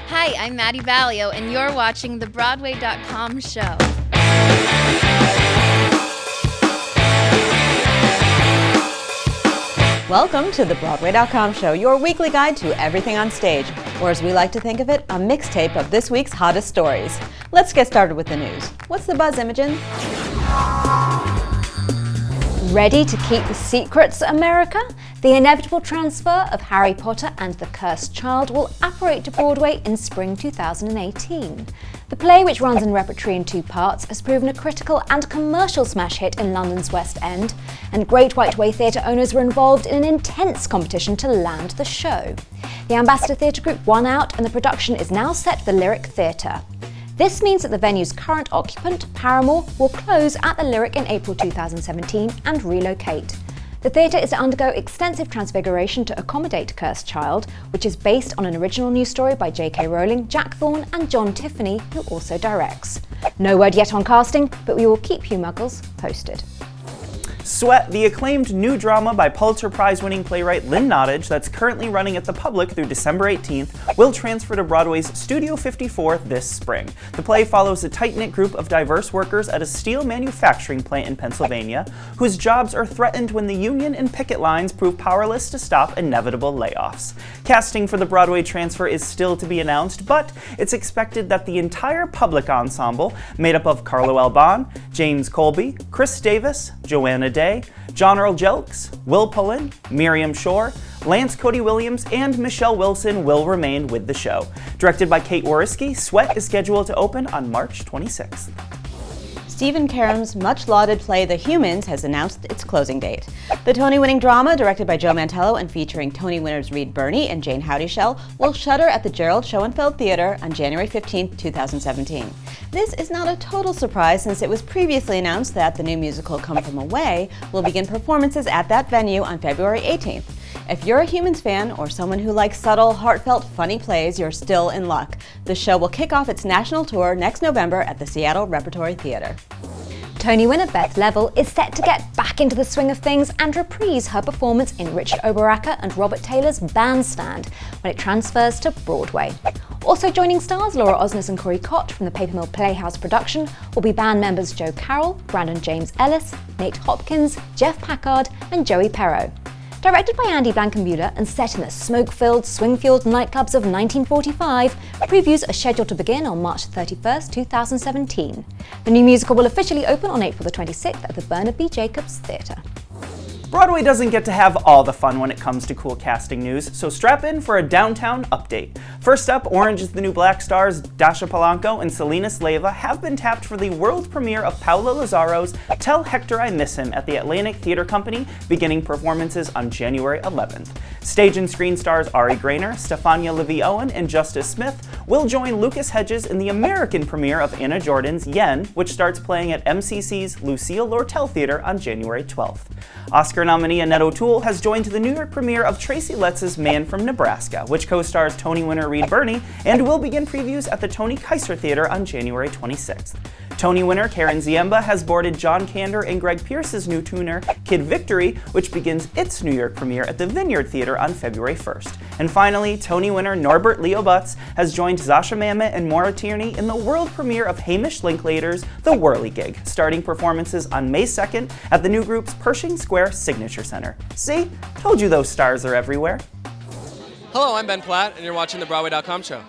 Hi, I'm Maddie Valio, and you're watching the Broadway.com show. Welcome to the Broadway.com show, your weekly guide to everything on stage, or as we like to think of it, a mixtape of this week's hottest stories. Let's get started with the news. What's the buzz, Imogen? Ready to keep the secrets, America? The inevitable transfer of Harry Potter and the Cursed Child will apparate to Broadway in spring 2018. The play, which runs in repertory in two parts, has proven a critical and commercial smash hit in London's West End, and Great White Way theatre owners were involved in an intense competition to land the show. The Ambassador Theatre Group won out, and the production is now set for the Lyric Theatre. This means that the venue's current occupant, Paramore, will close at the Lyric in April 2017 and relocate. The theatre is to undergo extensive transfiguration to accommodate Cursed Child, which is based on an original news story by J.K. Rowling, Jack Thorne and John Tiffany, who also directs. No word yet on casting, but we will keep you muggles posted. Sweat, the acclaimed new drama by Pulitzer Prize-winning playwright Lynn Nottage that's currently running at the Public through December 18th, will transfer to Broadway's Studio 54 this spring. The play follows a tight-knit group of diverse workers at a steel manufacturing plant in Pennsylvania, whose jobs are threatened when the union and picket lines prove powerless to stop inevitable layoffs. Casting for the Broadway transfer is still to be announced, but it's expected that the entire Public ensemble, made up of Carlo Alban, James Colby, Chris Davis, Joanna Day, John Earl Jelks, Will Pullen, Miriam Shore, Lance Cody Williams, and Michelle Wilson will remain with the show. Directed by Kate Wariski, Sweat is scheduled to open on March 26th. Stephen Karam's much-lauded play The Humans has announced its closing date. The Tony-winning drama, directed by Joe Mantello and featuring Tony winners Reed Birney and Jane Howdyshell, will shutter at the Gerald Schoenfeld Theatre on January 15, 2017. This is not a total surprise since it was previously announced that the new musical Come From Away will begin performances at that venue on February 18th. If you're a Humans fan or someone who likes subtle, heartfelt, funny plays, you're still in luck. The show will kick off its national tour next November at the Seattle Repertory Theatre. Tony winner Beth Leavel is set to get back into the swing of things and reprise her performance in Richard Oberacker and Robert Taylor's Bandstand when it transfers to Broadway. Also joining stars Laura Osnes and Corey Cott from the Paper Mill Playhouse production will be band members Joe Carroll, Brandon James Ellis, Nate Hopkins, Jeff Packard and Joey Perro. Directed by Andy Blankenbuehler and set in the smoke-filled, swing-fueled nightclubs of 1945, previews are scheduled to begin on March 31st, 2017. The new musical will officially open on April the 26th at the Bernard B. Jacobs Theatre. Broadway doesn't get to have all the fun when it comes to cool casting news, so strap in for a downtown update. First up, Orange is the New Black stars Dasha Polanco and Selena Slava have been tapped for the world premiere of Paola Lazzaro's Tell Hector I Miss Him at the Atlantic Theatre Company, beginning performances on January 11th. Stage and screen stars Ari Grainer, Stefania Levy-Owen, and Justice Smith will join Lucas Hedges in the American premiere of Anna Jordan's Yen, which starts playing at MCC's Lucille Lortel Theatre on January 12th. Oscar nominee Annette O'Toole has joined the New York premiere of Tracy Letts' Man from Nebraska, which co-stars Tony winner Reed Birney, and will begin previews at the Tony Kaiser Theatre on January 26th. Tony winner Karen Ziemba has boarded John Kander and Greg Pierce's new tuner, Kid Victory, which begins its New York premiere at the Vineyard Theatre on February 1st. And finally, Tony winner Norbert Leo Butz has joined Zasha Mamet and Maura Tierney in the world premiere of Hamish Linklater's The Whirligig, starting performances on May 2nd at the new group's Pershing Square Signature Center. See? Told you those stars are everywhere. Hello, I'm Ben Platt, and you're watching the Broadway.com show.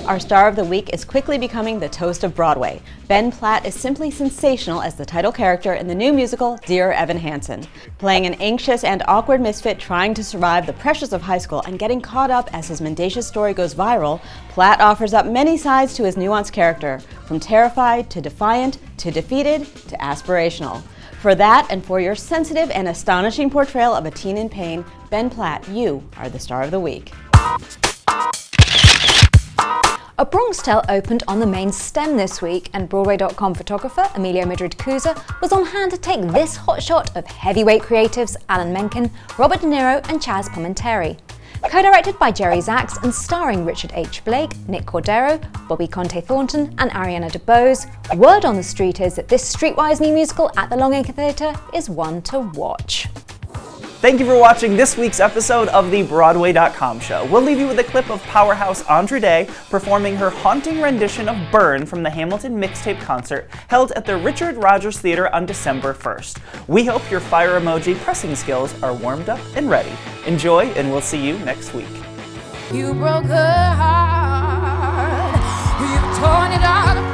Our star of the week is quickly becoming the toast of Broadway. Ben Platt is simply sensational as the title character in the new musical Dear Evan Hansen. Playing an anxious and awkward misfit trying to survive the pressures of high school and getting caught up as his mendacious story goes viral, Platt offers up many sides to his nuanced character, from terrified to defiant to defeated to aspirational. For that and for your sensitive and astonishing portrayal of a teen in pain, Ben Platt, you are the star of the week. A Bronx Tale opened on the main stem this week, and Broadway.com photographer Emilio Madrid-Cusa was on hand to take this hotshot of heavyweight creatives Alan Menken, Robert De Niro and Chaz Palminteri. Co-directed by Jerry Zaks and starring Richard H. Blake, Nick Cordero, Bobby Conte Thornton and Ariana DeBose, word on the street is that this streetwise new musical at the Long Acre Theatre is one to watch. Thank you for watching this week's episode of the Broadway.com show. We'll leave you with a clip of powerhouse Andra Day performing her haunting rendition of Burn from the Hamilton Mixtape concert held at the Richard Rogers Theater on December 1st. We hope your fire emoji pressing skills are warmed up and ready. Enjoy, and we'll see you next week. You broke her heart, you've torn it all apart.